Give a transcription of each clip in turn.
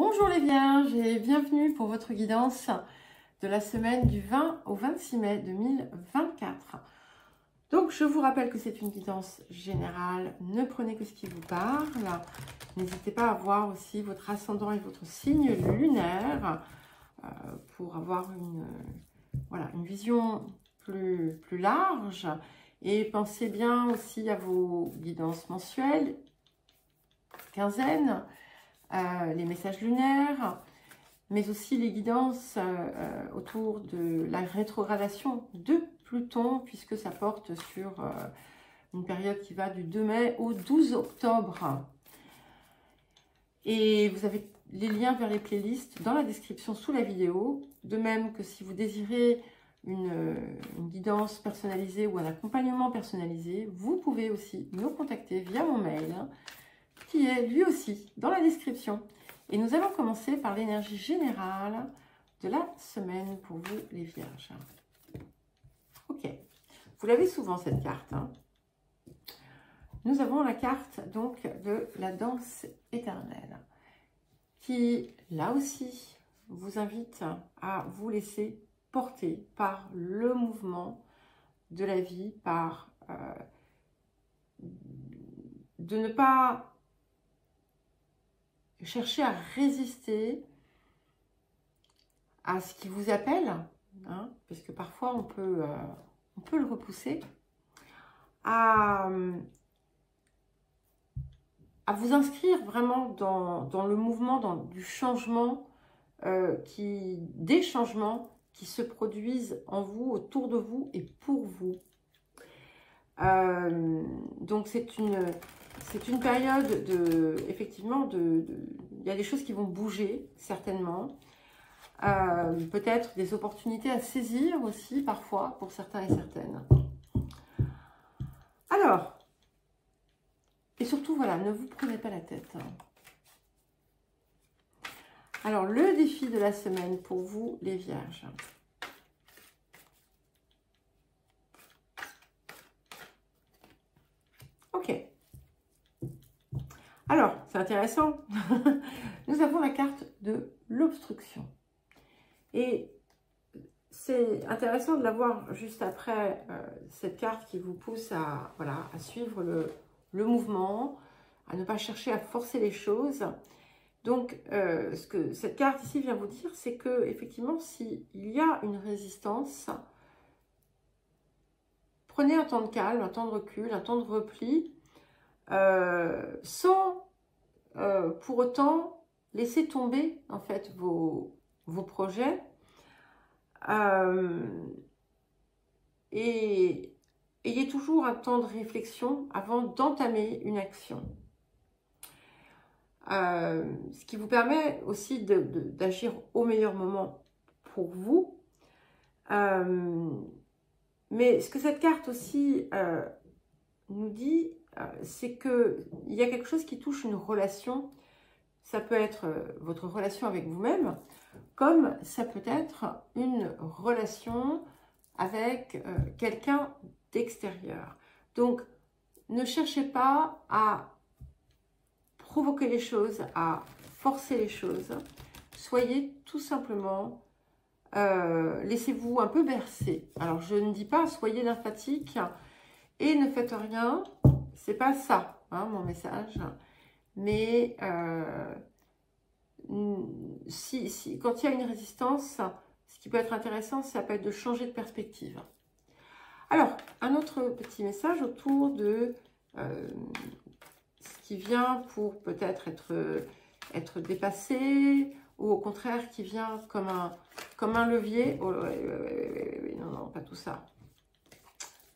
Bonjour les Vierges et bienvenue pour votre guidance de la semaine du 20 au 26 mai 2024. Donc je vous rappelle que c'est une guidance générale, ne prenez que ce qui vous parle. N'hésitez pas à voir aussi votre ascendant et votre signe lunaire pour avoir une vision plus large. Et pensez bien aussi à vos guidances mensuelles, quinzaines, les messages lunaires, mais aussi les guidances autour de la rétrogradation de Pluton, puisque ça porte sur une période qui va du 2 mai au 12 octobre. Et vous avez les liens vers les playlists dans la description sous la vidéo, de même que si vous désirez une guidance personnalisée ou un accompagnement personnalisé, vous pouvez aussi me contacter via mon mail, qui est lui aussi dans la description. Et nous allons commencer par l'énergie générale de la semaine pour vous les Vierges. Ok, vous l'avez souvent cette carte. Nous avons la carte donc de la danse éternelle, qui là aussi vous invite à vous laisser porter par le mouvement de la vie, par de ne pas chercher à résister à ce qui vous appelle, parce que parfois on peut le repousser, à vous inscrire vraiment dans le mouvement, du changement, des changements qui se produisent en vous, autour de vous et pour vous. Donc c'est une période effectivement, il y a des choses qui vont bouger, certainement. Peut-être des opportunités à saisir aussi, parfois, pour certains et certaines. Alors, et surtout, voilà, ne vous prenez pas la tête. Alors, le défi de la semaine pour vous, les Vierges. Ok. Alors, c'est intéressant. Nous avons la carte de l'obstruction. Et c'est intéressant de la voir juste après cette carte qui vous pousse à suivre le mouvement, à ne pas chercher à forcer les choses. Donc, ce que cette carte ici vient vous dire, c'est que effectivement, s'il y a une résistance, prenez un temps de calme, un temps de recul, un temps de repli, sans pour autant laisser tomber en fait vos projets, et ayez toujours un temps de réflexion avant d'entamer une action. Ce qui vous permet aussi d'agir au meilleur moment pour vous. Mais ce que cette carte aussi nous dit, c'est qu'il y a quelque chose qui touche une relation. Ça peut être votre relation avec vous-même, comme ça peut être une relation avec quelqu'un d'extérieur. Donc, ne cherchez pas à provoquer les choses, à forcer les choses. Soyez tout simplement, laissez-vous un peu bercer. Alors, je ne dis pas soyez lymphatique et ne faites rien. C'est pas ça, mon message. Mais quand il y a une résistance, ce qui peut être intéressant, ça peut être de changer de perspective. Alors, un autre petit message autour de ce qui vient pour peut-être être dépassé, ou au contraire qui vient comme un levier. Oh, non, pas tout ça.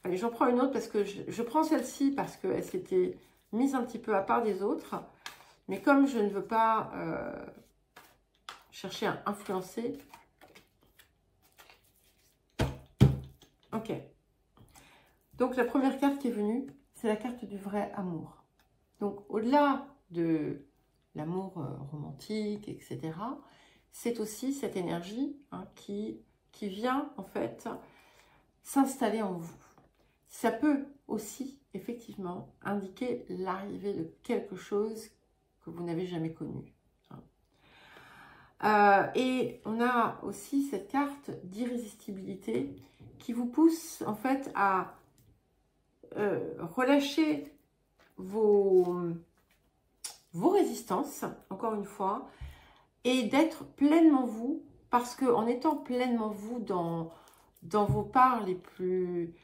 Allez, j'en prends une autre parce que je prends celle-ci parce qu'elle s'était mise un petit peu à part des autres. Mais comme je ne veux pas chercher à influencer. Ok. Donc la première carte qui est venue, c'est la carte du vrai amour. Donc au-delà de l'amour romantique, etc., c'est aussi cette énergie qui vient en fait s'installer en vous. Ça peut aussi effectivement indiquer l'arrivée de quelque chose que vous n'avez jamais connu. Et on a aussi cette carte d'irrésistibilité qui vous pousse en fait à relâcher vos résistances, encore une fois, et d'être pleinement vous, parce qu'en étant pleinement vous dans vos parts les plus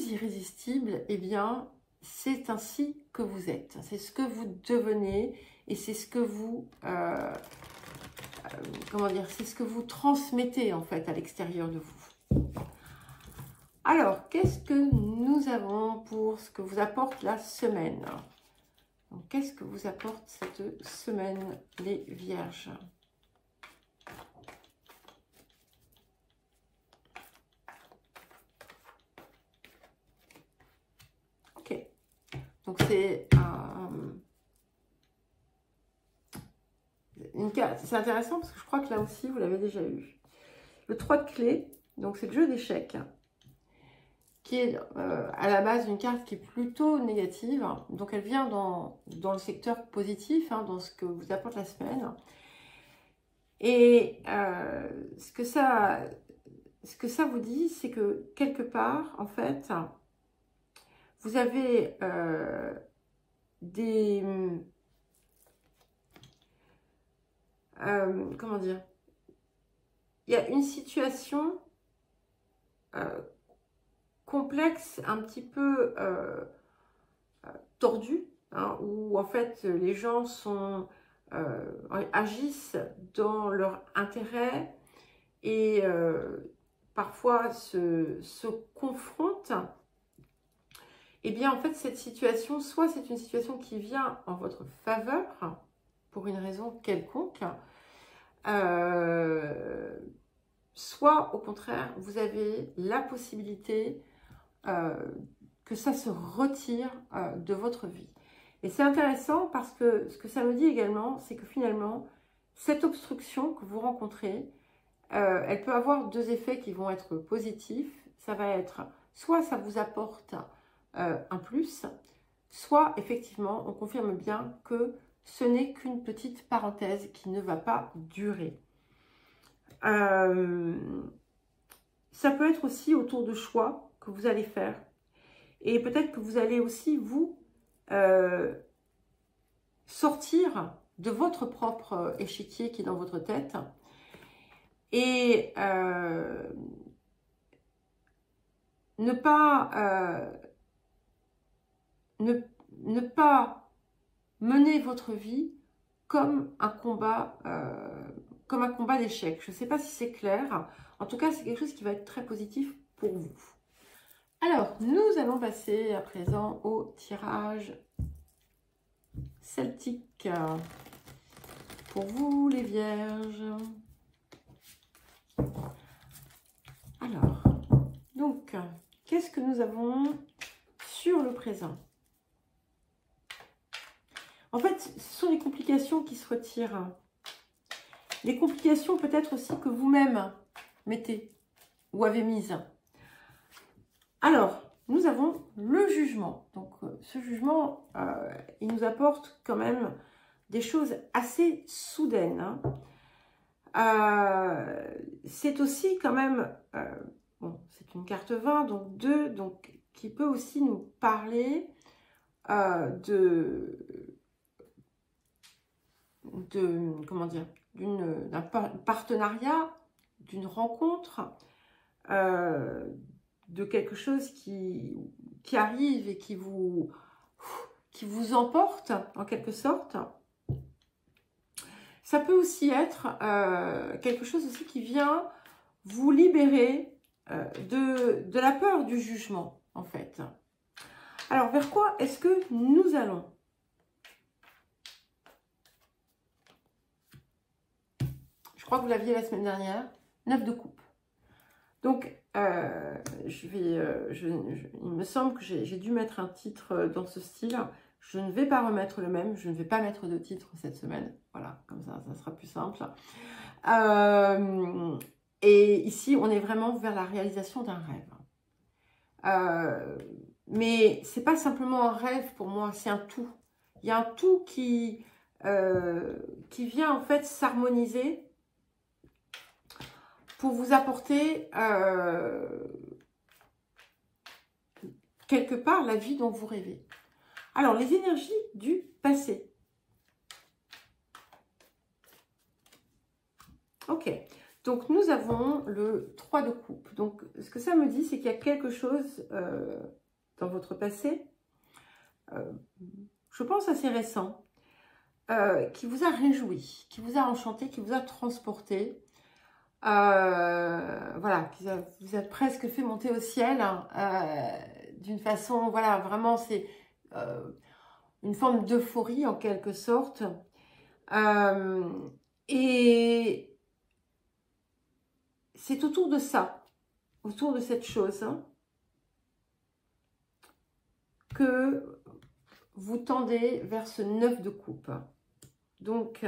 irrésistibles, eh bien, c'est ainsi que vous êtes. C'est ce que vous devenez et c'est ce que vous... comment dire, c'est ce que vous transmettez en fait à l'extérieur de vous. Alors, qu'est-ce que nous avons pour ce que vous apporte la semaine? Qu'est-ce que vous apporte cette semaine, les vierges? Ok, donc c'est une carte, c'est intéressant parce que je crois que là aussi vous l'avez déjà eu. Le 3 de clés, donc c'est le jeu d'échecs, qui est à la base une carte qui est plutôt négative. Donc elle vient dans le secteur positif, hein, dans ce que vous apporte la semaine. Et ce que ça vous dit, c'est que quelque part, en fait, vous avez comment dire, il y a une situation complexe, un petit peu tordue, hein, où en fait les gens agissent dans leur intérêt et parfois se confrontent. Et bien en fait cette situation, soit c'est une situation qui vient en votre faveur pour une raison quelconque, soit au contraire vous avez la possibilité que ça se retire de votre vie. Et c'est intéressant parce que ce que ça me dit également, c'est que finalement cette obstruction que vous rencontrez, elle peut avoir deux effets qui vont être positifs. Ça va être soit ça vous apporte un plus, soit effectivement on confirme bien que ce n'est qu'une petite parenthèse qui ne va pas durer. Ça peut être aussi autour de choix que vous allez faire. Et peut-être que vous allez aussi vous sortir de votre propre échiquier qui est dans votre tête et ne pas mener votre vie comme un combat d'échecs. Je ne sais pas si c'est clair. En tout cas, c'est quelque chose qui va être très positif pour vous. Alors, nous allons passer à présent au tirage celtique pour vous, les vierges. Alors, donc, qu'est-ce que nous avons sur le présent? En fait, ce sont les complications qui se retirent. Les complications peut-être aussi que vous-même mettez ou avez mises. Alors, nous avons le jugement. Donc, ce jugement, il nous apporte quand même des choses assez soudaines. C'est aussi quand même, bon, c'est une carte 20, donc 2, donc, qui peut aussi nous parler comment dire, d'un partenariat, d'une rencontre, de quelque chose qui arrive et qui vous emporte en quelque sorte. Ça peut aussi être quelque chose aussi qui vient vous libérer de la peur du jugement en fait. Alors vers quoi est-ce que nous allons? Je crois que vous l'aviez la semaine dernière, 9 de coupe. Donc, il me semble que j'ai dû mettre un titre dans ce style. Je ne vais pas remettre le même. Je ne vais pas mettre de titre cette semaine. Voilà, comme ça sera plus simple. Et ici, on est vraiment vers la réalisation d'un rêve. Mais c'est pas simplement un rêve pour moi, c'est un tout. Il y a un tout qui qui vient en fait s'harmoniser pour vous apporter quelque part la vie dont vous rêvez. Alors, les énergies du passé. Ok, donc nous avons le 3 de coupe. Donc, ce que ça me dit, c'est qu'il y a quelque chose dans votre passé, je pense assez récent, qui vous a réjoui, qui vous a enchanté, qui vous a transporté. Voilà, qui vous a presque fait monter au ciel, hein, d'une façon, voilà, vraiment, c'est une forme d'euphorie en quelque sorte. Et c'est autour de ça, autour de cette chose, hein, que vous tendez vers ce 9 de coupe. Donc,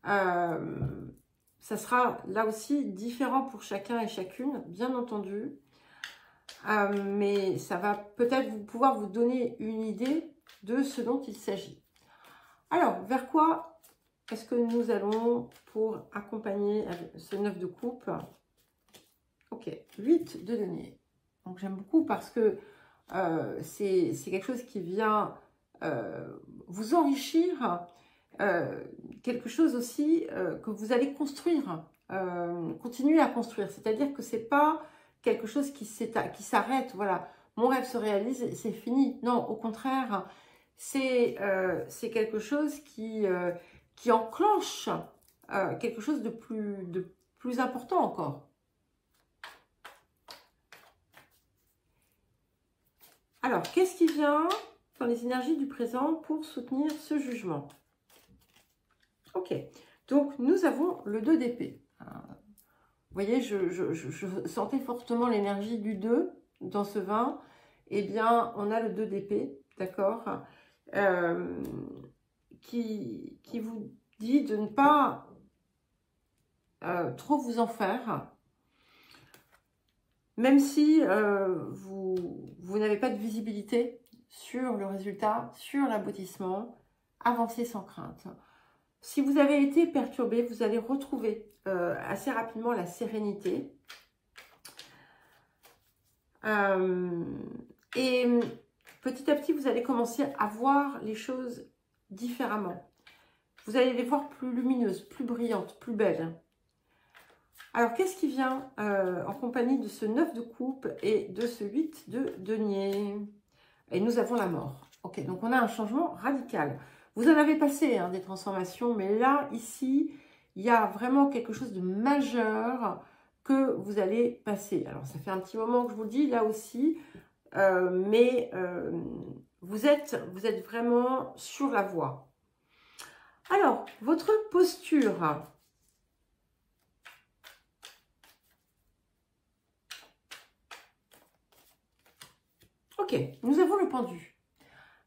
ça sera là aussi différent pour chacun et chacune, bien entendu. Mais ça va peut-être pouvoir vous donner une idée de ce dont il s'agit. Alors, vers quoi est-ce que nous allons pour accompagner ce 9 de coupe? Ok, 8 de denier. Donc, j'aime beaucoup parce que c'est quelque chose qui vient vous enrichir, quelque chose aussi que vous allez construire, continuer à construire. C'est-à-dire que c'est pas quelque chose qui s'arrête, voilà, mon rêve se réalise, c'est fini. Non, au contraire, c'est quelque chose qui enclenche quelque chose de plus important encore. Alors, qu'est-ce qui vient dans les énergies du présent pour soutenir ce jugement? Ok, donc nous avons le 2 d'épée. Vous voyez, je sentais fortement l'énergie du 2 dans ce vin. Eh bien, on a le 2 d'épée, d'accord, qui vous dit de ne pas trop vous en faire. Même si vous n'avez pas de visibilité sur le résultat, sur l'aboutissement, avancez sans crainte. Si vous avez été perturbé, vous allez retrouver assez rapidement la sérénité. Et petit à petit, vous allez commencer à voir les choses différemment. Vous allez les voir plus lumineuses, plus brillantes, plus belles. Alors, qu'est-ce qui vient en compagnie de ce 9 de coupe et de ce 8 de denier? Et nous avons la mort. Ok, donc on a un changement radical. Vous en avez passé hein, des transformations, mais là, ici, il y a vraiment quelque chose de majeur que vous allez passer. Alors, ça fait un petit moment que je vous le dis, là aussi, mais vous êtes vraiment sur la voie. Alors, votre posture. Ok, nous avons le pendu.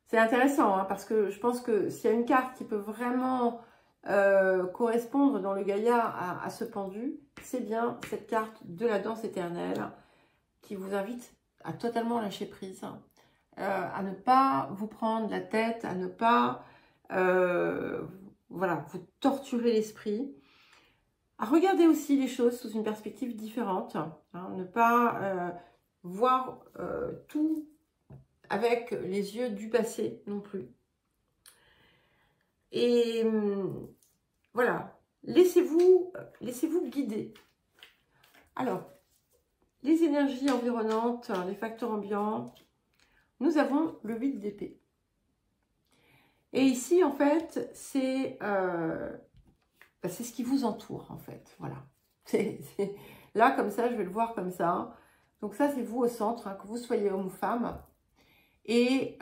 C'est intéressant hein, parce que je pense que s'il y a une carte qui peut vraiment correspondre dans le Gaïa à ce pendu, c'est bien cette carte de la danse éternelle qui vous invite à totalement lâcher prise, à ne pas vous prendre la tête, à ne pas voilà, vous torturer l'esprit, à regarder aussi les choses sous une perspective différente, hein, ne pas voir tout avec les yeux du passé non plus. Et voilà, laissez-vous guider. Alors, les énergies environnantes, les facteurs ambiants, nous avons le 8 d'épée. Et ici, en fait, c'est ce qui vous entoure, en fait. Voilà. Là, comme ça, je vais le voir comme ça. Donc ça, c'est vous au centre, hein, que vous soyez homme ou femme. Et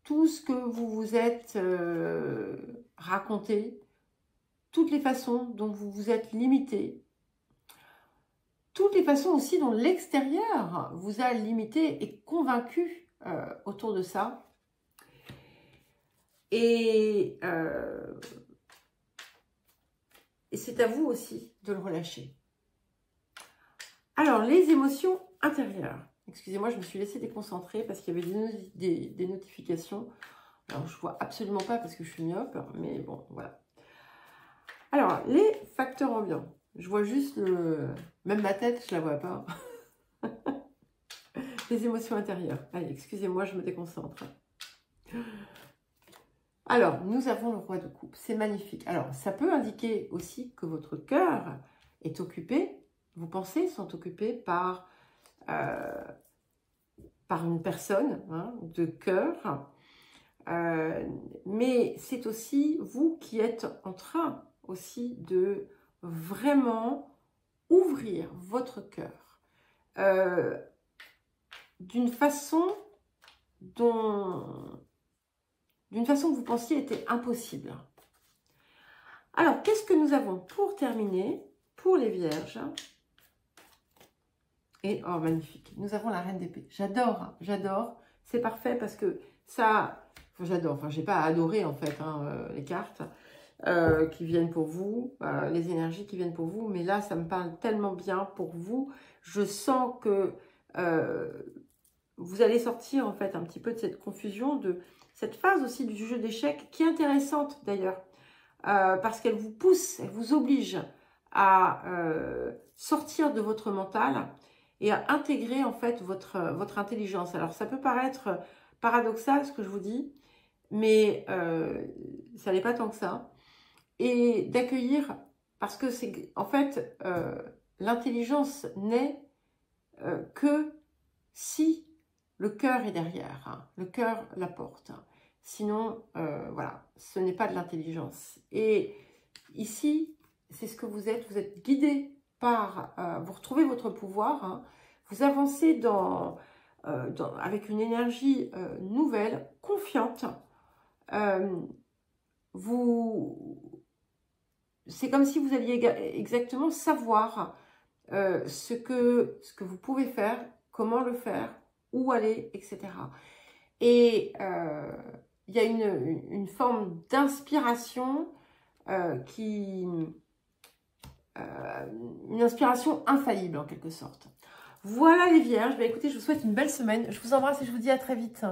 tout ce que vous vous êtes raconté, toutes les façons dont vous vous êtes limité, toutes les façons aussi dont l'extérieur vous a limité et convaincu autour de ça. Et c'est à vous aussi de le relâcher. Alors, les émotions intérieures. Excusez-moi, je me suis laissée déconcentrer parce qu'il y avait des notifications. Alors, je vois absolument pas parce que je suis myope, mais bon, voilà. Alors, les facteurs ambiants. Je vois juste le... Même ma tête, je la vois pas. Les émotions intérieures. Allez, excusez-moi, je me déconcentre. Alors, nous avons le roi de coupe. C'est magnifique. Alors, ça peut indiquer aussi que votre cœur est occupé. Vos pensées sont occupées par une personne de cœur. Mais c'est aussi vous qui êtes en train aussi de vraiment ouvrir votre cœur d'une façon que vous pensiez était impossible. Alors, qu'est-ce que nous avons pour terminer, pour les vierges? Et, oh, magnifique, nous avons la reine d'épée. J'adore, j'adore. C'est parfait parce que ça... Enfin, j'adore, enfin, j'ai pas adoré en fait les cartes qui viennent pour vous, les énergies qui viennent pour vous. Mais là, ça me parle tellement bien pour vous. Je sens que vous allez sortir en fait un petit peu de cette confusion, de cette phase aussi du jeu d'échecs qui est intéressante d'ailleurs. Parce qu'elle vous pousse, elle vous oblige à sortir de votre mental et à intégrer en fait votre intelligence. Alors ça peut paraître paradoxal ce que je vous dis, mais ça n'est pas tant que ça. Et d'accueillir, parce que c'est en fait l'intelligence n'est que si le cœur est derrière, le cœur la porte. Sinon, voilà, ce n'est pas de l'intelligence. Et ici, c'est ce que vous êtes guidé par, vous retrouvez votre pouvoir, vous avancez avec une énergie nouvelle, confiante. C'est comme si vous alliez exactement savoir ce que vous pouvez faire, comment le faire, où aller, etc. Et il y a une forme d'inspiration une inspiration infaillible en quelque sorte. Voilà les vierges, écoutez, je vous souhaite une belle semaine. Je vous embrasse et je vous dis à très vite.